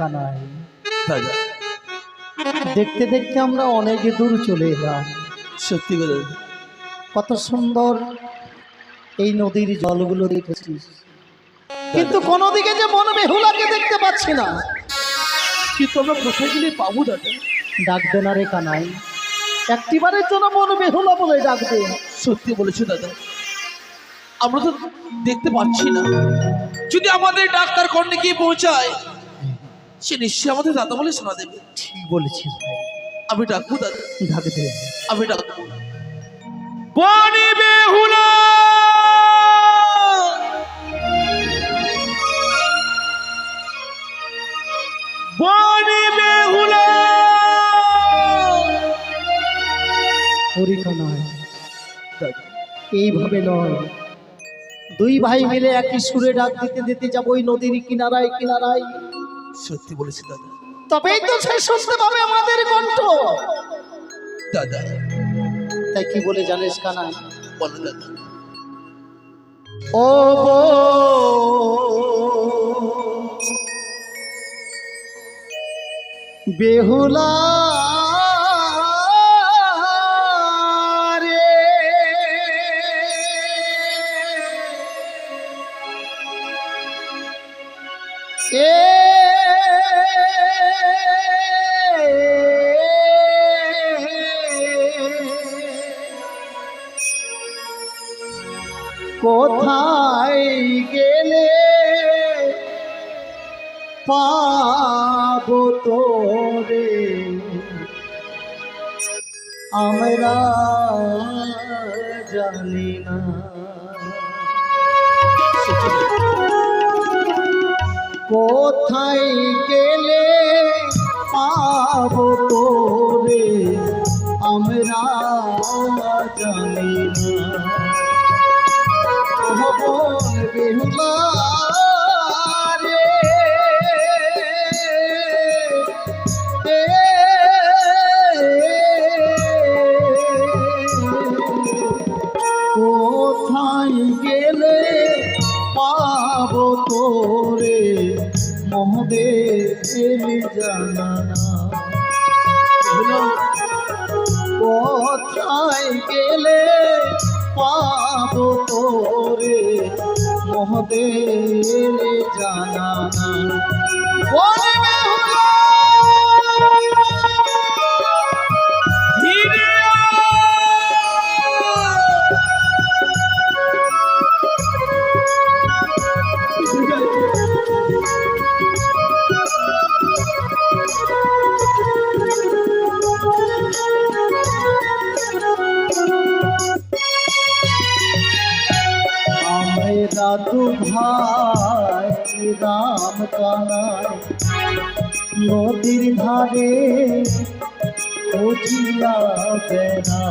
কানাই দেখতে দেখতে আমরা অনেক দূর চলে এলাম। সত্যি কথা কত সুন্দর এই নদীর জলগুলো দেখেছি, কিন্তু কোনো দিকে যে মন বেহুলাকে দেখতে পাচ্ছি না। কিন্তু আমরা কোথায় গেলে পাবো দাদা? ডাকবে না রে কানাই, একটিবারের জন্য মন বেহুলা বলে ডাকবে। সত্যি বলেছো দাদা, আমরা তো দেখতে পাচ্ছি না। যদি আমাদের ডাক্তার কর্ণে গিয়ে পৌঁছায়, সে নিশ্চয়ই আমাদের দাদা বলে শোনা দেবে। ঠিক বলেছিস ভাই, আমি ডাকবো দাদা, ডাকবে। আমি ডাকবো। বনি বেহুলা, বনি বেহুলা। হরি কানাই, দাদা এইভাবে নয়, দুই ভাই মিলে একই সুরে ডাক দিতে দিতে যাবো ওই নদীর কিনারায় কিনারায়। সত্যি বলেছি দাদা, তবেই তো সে শুনতে পাবে আমাদের কণ্ঠ। দাদা তাই কি বলে জানিস কানাই? বলো দাদা। ও গো বেহুলা রে, কোথায় গেলে পাবো তোরে আমরা জানি না। কোথায় গেলে পাবো তোরে আমরা জানি না। বেহুলা রে, কোথায় গেলে পাবো তোরে মোহদের জানা না। কোথায় গেলে পাবো তোরে মোহদের জানা না। বলে বেহুলা ধীরে দাদু ভাই রাম কানাই নদীর ধারে খুঁজিয়া বেড়া।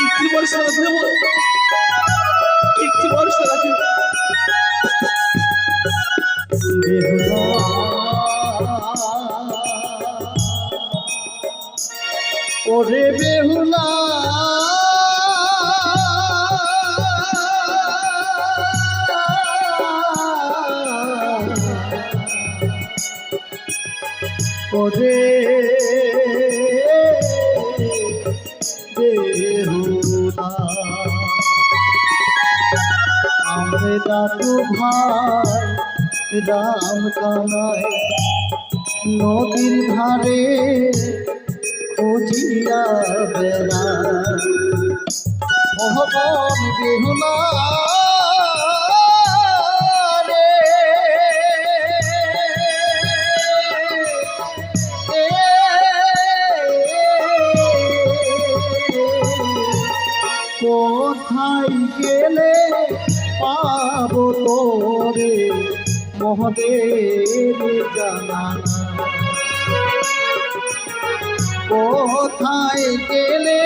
একটি বর্ষা রাখে, একটি বর্ষা রাখে। বেহুলা ওরে বেহুলা ওরে বেহুলা, আমরা দাদু ভাই রাম কানাই নদীর ধারে খুঁজিয়া বেড়া। মোহন বেহুলা রে, কোথায় গেলে পাবো তোরে মোহদের জানা না। কোথায় গেলে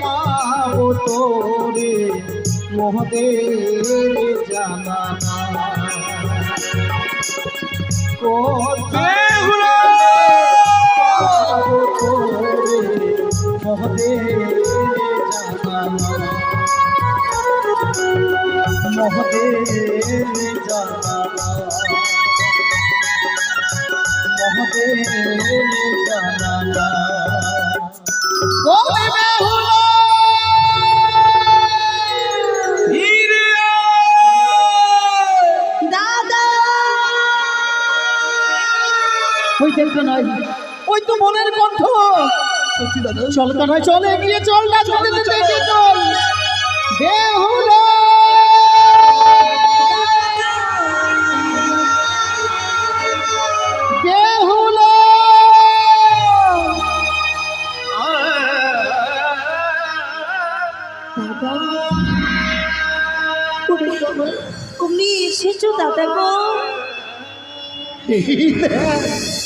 পাবো তোরে মোহদের জানা না। কোথায় গেলে পাবো তোরে মোহদের জানা না। মহাদেব জানালা মহাদেব জানালা বলে বেহুলা ফিরে দাদা ওই দেখবে নাই ওই তো মনের কণ্ঠ সত্যি দাদা চল কানাই চল এগিয়ে চল না চলে দেখে চল বেহুলা বেহুলা তুমি এসেছো দাদা গো,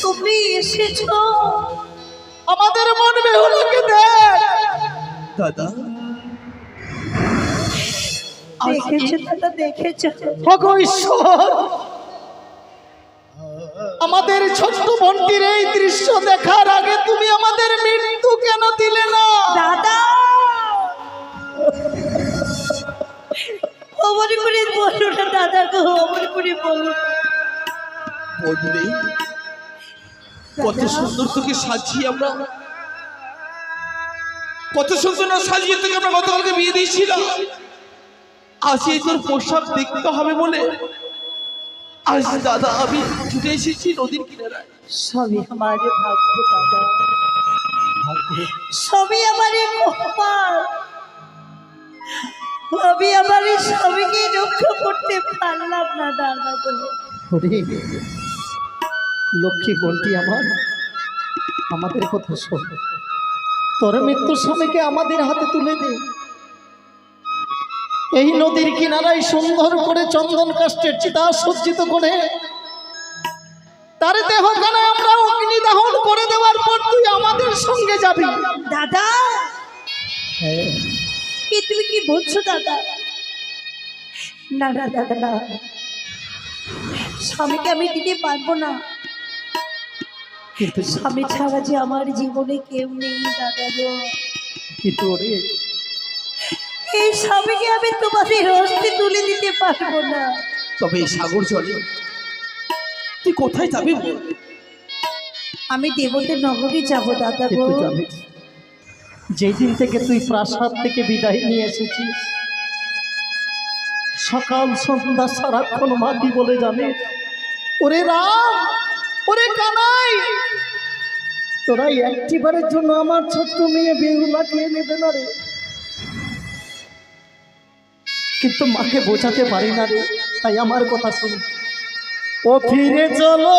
তুমি এসেছো। আমাদের মন বেহুলাকে দেখ দাদা দেখেছো দাদা, দেখেছো। ভগো ঈশ্বর আমাদের ছোট্ট বোনটির এই দৃশ্য দেখার আগে তুমি আমাদের মৃত্যু কেন দিলে না দাদা অমর করে বলো না দাদা গো, অমর করে বলো। বলবে কত সুন্দর তোকে সাজিয়ে আমরা কত সুন্দর না সাজিয়ে তোকে আমরা গতকালকে বিয়ে দিয়েছিলাম। আজ এই তোর পোশাক দেখতে হবে বলে আজ দাদা আমি ছুটে এসেছি নদীর কিনারায়। সবই আমার ভাগ্য দাদা, সবই আমার কপাল। আমি আমার এই স্বামীকে রক্ষা করতে পারলাম না দাদা গো। ওরে লক্ষ্মী বোনটি আমার আমাদের কথা শোন তোর মৃত্যুর স্বামীকে আমাদের হাতে তুলে দে এই নদীর কিনারায় সুন্দর করে চন্দন কাষ্ঠের চিতা সজ্জিত করে তার দেহখানে আমরা অগ্নি দাহন করে দেওয়ার পর তুই আমাদের সঙ্গে যাবি দাদা হ্যাঁ কি তুমি কি বলছো দাদা? না না দাদা না, স্বামীকে আমি দিতে পারবো না। কিন্তু স্বামী ছাড়া যে আমার জীবনে কেউ নেই দাদা গো। কিন্তু ওরে এই স্বামীকে আমি তোমাদের হস্তে তুলে দিতে পারবো না। তবে এই সাগর জলে তুই কোথায় যাবি বল? আমি দেবতের নগরে যাব দাদা গো। কিন্তু জানিস যেই দিন থেকে তুই প্রাসাদ থেকে বিদায় নিয়ে এসেছিস সকাল সন্ধ্যা সারাক্ষণ মা কি বলে জানিস ওরে রাম ওরে কানাই তোরা একটিবারের জন্য আমার ছোট্ট মেয়ে বেহুলাকে নেবে না রে কিন্তু মাকে বোঝাতে পারি না রে তাই আমার কথা শুন ও ফিরে চলো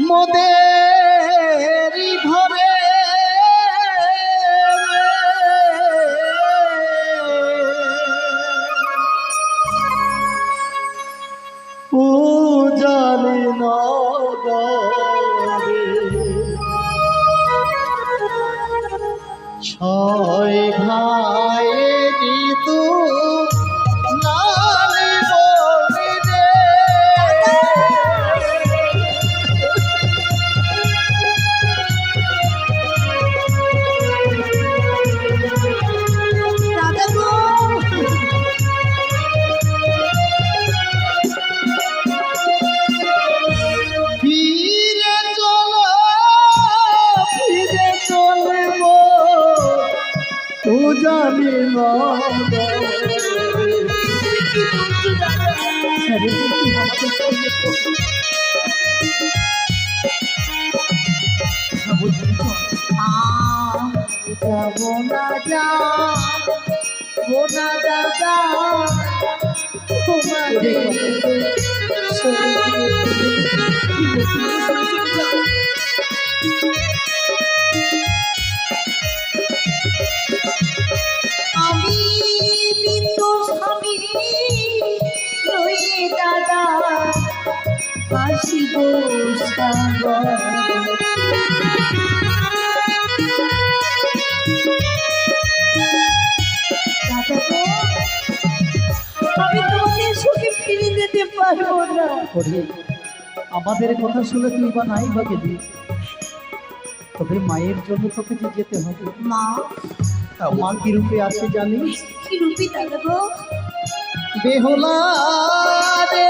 মোদের ঘরে পূজালি নগরে ছয় ভাই ঋতু লালি বলিরে দাদা গো ফিরে চলব পূজালি যাব না যাবো না দাদা তোমাদের আমি মৃত স্বামী রয়ে দাদা আসিব সাগর। দাদা গো, আমি তোমাদের সুখে ফিরে যেতে পারবো না। আমাদের কথা শুনে তুই বা নাই বা গেলি তবে মায়ের জন্য তোকে যে যেতে হবে। মা মা কি রূপে আছে জানিস? কি রূপী দাদা গো? বেহুলা রে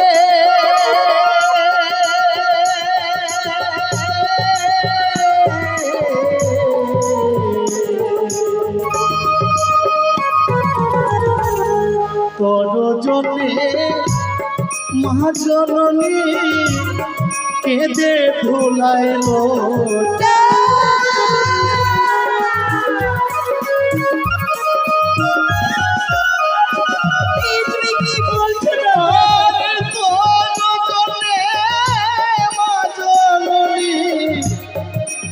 তোর জন্যে মহাজননী কেঁদে ধুলাইলো। তুমি কি বলছো না?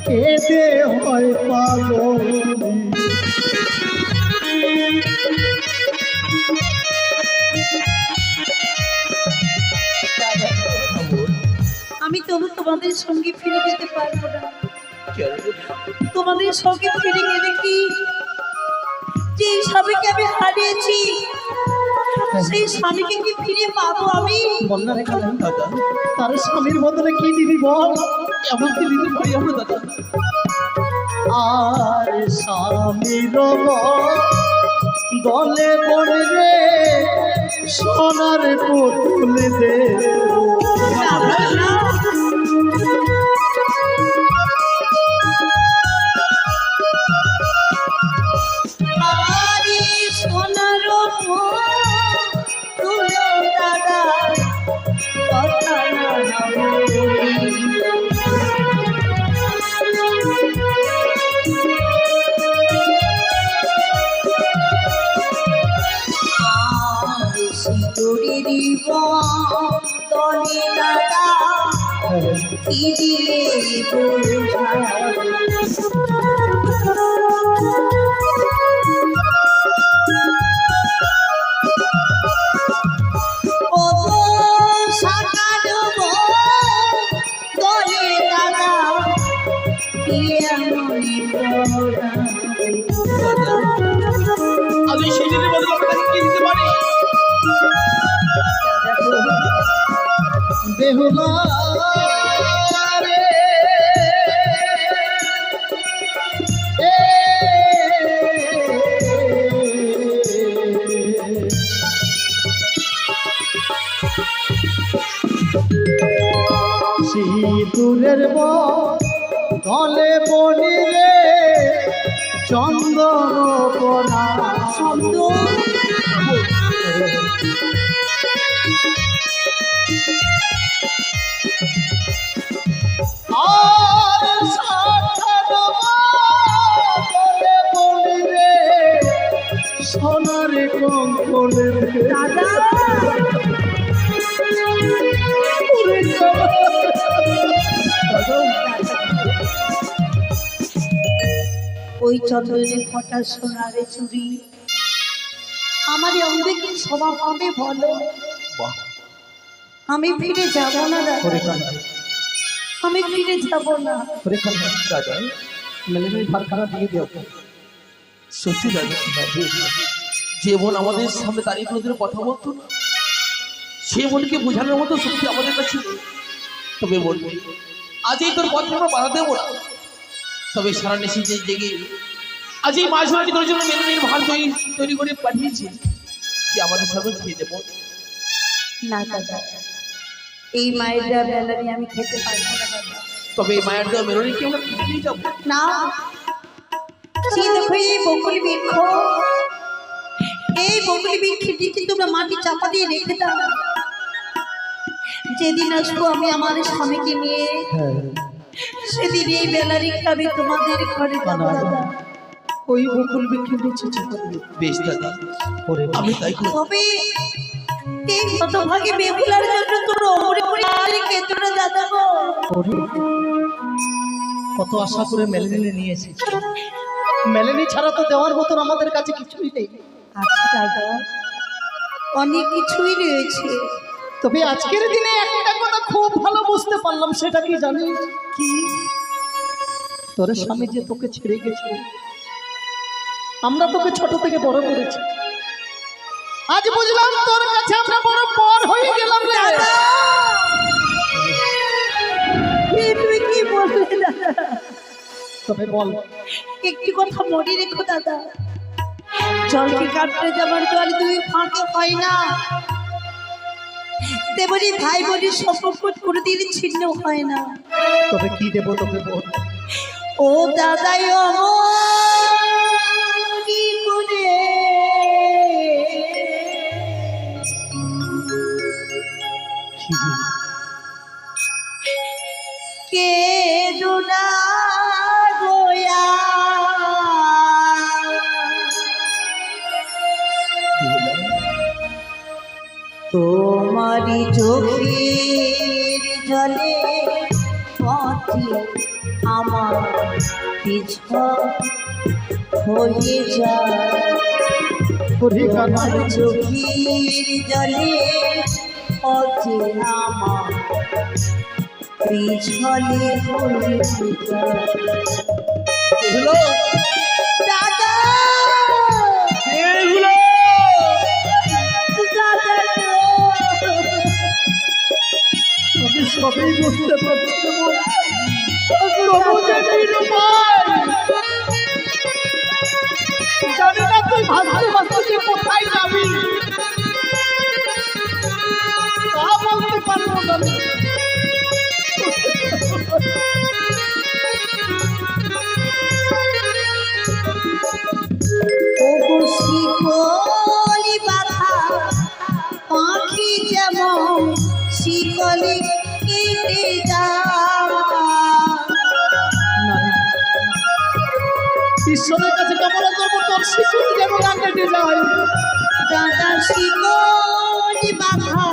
কেঁদে হয় পাগল। আমি তবু তোমাদের সঙ্গে ফিরে যেতে পারবো না। তোমাদের সঙ্গে ফিরে গেলে কি যে স্বামীকে আমি হারিয়েছি সেই স্বামীকে কি ফিরে পাবো আমি? বন্যা রেখা দাদা, তার স্বামীর বদলে কি দিবি বল? এমন কি দিতে পারি আমরা দাদা? আর স্বামীর দলে পড়ে রে সোনার পুতুল দে। আরে সোনার তুলো দাদা কথা না তলে দাদা কি দিয়ে ও সাকার তলে দাদা কি এমনই আমি সেদিনের বদলে আপনাকে কি দিতে পারি? বেহুলা রে সিঁদুরের গলে বনি রে চন্দন পরা আর গলে বনি রে সোনার কঙ্কনের দাদা ওই চন্দ্রের ফটা সোনারে চুরি আমার অঙ্গে কি শোভা পাবে বলো? আমি ফিরে যাব না দাদা, আমি ফিরে যাব না। দাদা মেলেনের ভারখানা দিয়ে দিও। সত্যি দাদা, যে বোন আমাদের সামনে দাঁড়িয়ে কোনোদিন কথা বলতো না, সে বোনকে বোঝানোর মতো শক্তি আমাদের কাছে নেই। তবে বোন আজই তোর পথে আমরা বাধা দেবো না। তবে সারা নেশি যে জেগে আজ এই মাছ ধরাটি তোর জন্য মেলুনির ভাত তৈরি করে পাঠিয়েছি, যে আমাদের সামনে খেয়ে দেবো। না দাদা, এই মায়ের দেওয়া বেলারি আমি খেতে পারবো না দাদা। তবে এই মায়ের দেওয়া মেলুনিকে আমরা খেতে দিয়ে যাবো না, সেই দেখো এই বকুল বৃক্ষ, এই বকুল বৃক্ষের দিকে তোমরা মাটি চাপা দিয়ে রেখে দাও। যেদিন আসবো আমি আমার স্বামীকে নিয়ে, সেদিন এই বেলারি খাবে তোমাদের ঘরে যাবো দাদা। ওই বকুল বৃক্ষের নিচে বেশ দাদা, আমি তাই করব। তবে এই হতভাগী বেহুলার জন্য তোর অমরে পড়ে কেঁদো না দাদা গো। কত আশা করে মেলেনিনে নিয়ে এসেছি, মেলেনি ছাড়া তো দেওয়ার মতন আমাদের কাছে কিছুই নেই। আচ্ছা দাদা, অনেক কিছুই রয়েছে, তবে আজকের দিনে একটা কথা খুব ভালো বুঝতে পারলাম, সেটা কি জানিস? কি? তোর স্বামী যে তোকে ছেড়ে গেছে, আমরা তোকে ছোট থেকে বড় করেছি, আজ বুঝলাম তোর কাছে আমরা বড় পর হয়ে গেলাম রে। তুমি কি বললে দাদা? তবে বল। একটি কথা মনে রেখো দাদা, জলকে কাটতে যাবার জল দুই ফাঁকে হয় না, তেমনি ভাই বোনের সম্পর্ক কোনোদিন ছিন্ন হয় না। তবে কি দেব তোকে বল। ও দাদাই কি করে কি যে কে দুনা গোয়া তোমারি চোখের জলে পথে আমার পিছু হয়ে যায়, ওরে কানাই তোমার চোখের জলে পথে আমার পিছলে হয়ে যায়। এগুলো দাদা এগুলো দাদা আমি সবই বুঝতে পারছি রে বোন। তবু যে নিরুপায়। জানি না তুই ভাসতে ভাসতে কোথায় যাবি, তা বলতে পারবো না রে। ওগো শিকলি বাঁধা পাখি যেমন শিকলি কেটে যায়, না রে, ঈশ্বরের কাছে কামনা করবো তোর শিশুর যেন না কেটে যায়। দাদা শিকলি বাঁধা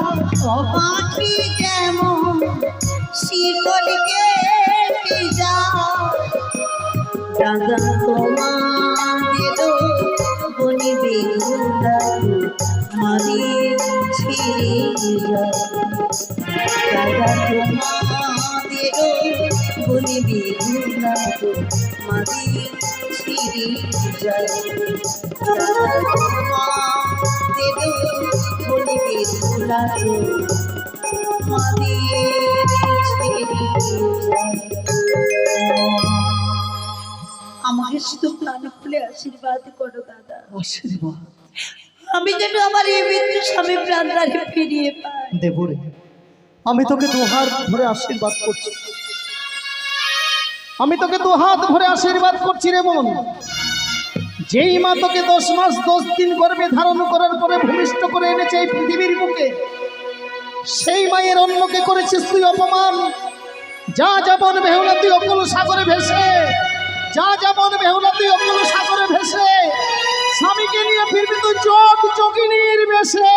পাখি যেমন শিকলি কেটে যায়, দাদা তোমাদেরও বনিবে মারি ছিড়ে যায়, দাদা তোমাদেরও বনিবে মারি ছিড়ে যায়, দাদা তোমাদেরও বনিবে মারি ছিড়ে যায়। আমাকে শুধু প্রাণ খুলে আশীর্বাদ করো দাদা, আশীর্বাদ আমি যেন আমার এই মৃত্যু স্বামী প্রাণদারে ফিরিয়ে পাই। দেব রে, আমি তোকে দুহাত ধরে আশীর্বাদ করছি, আমি তোকে দুহাত ধরে আশীর্বাদ করছি রে বোন। যেই মা তোকে 10 মাস 10 দিন গর্ভে ধারণ করার পরে ভূমিষ্ঠ করে এনেছে এই পৃথিবীর বুকে, সেই মায়ের অন্যকে করেছিস তুই অপমান। যা যেমন বেহুলা তুই অকুল সাগরে ভেসে, যা যেমন বেহুলা তুই অকুল সাগরে ভেসে, স্বামীকে নিয়ে ফিরবি তুই চোখ চকিনীর বেশে।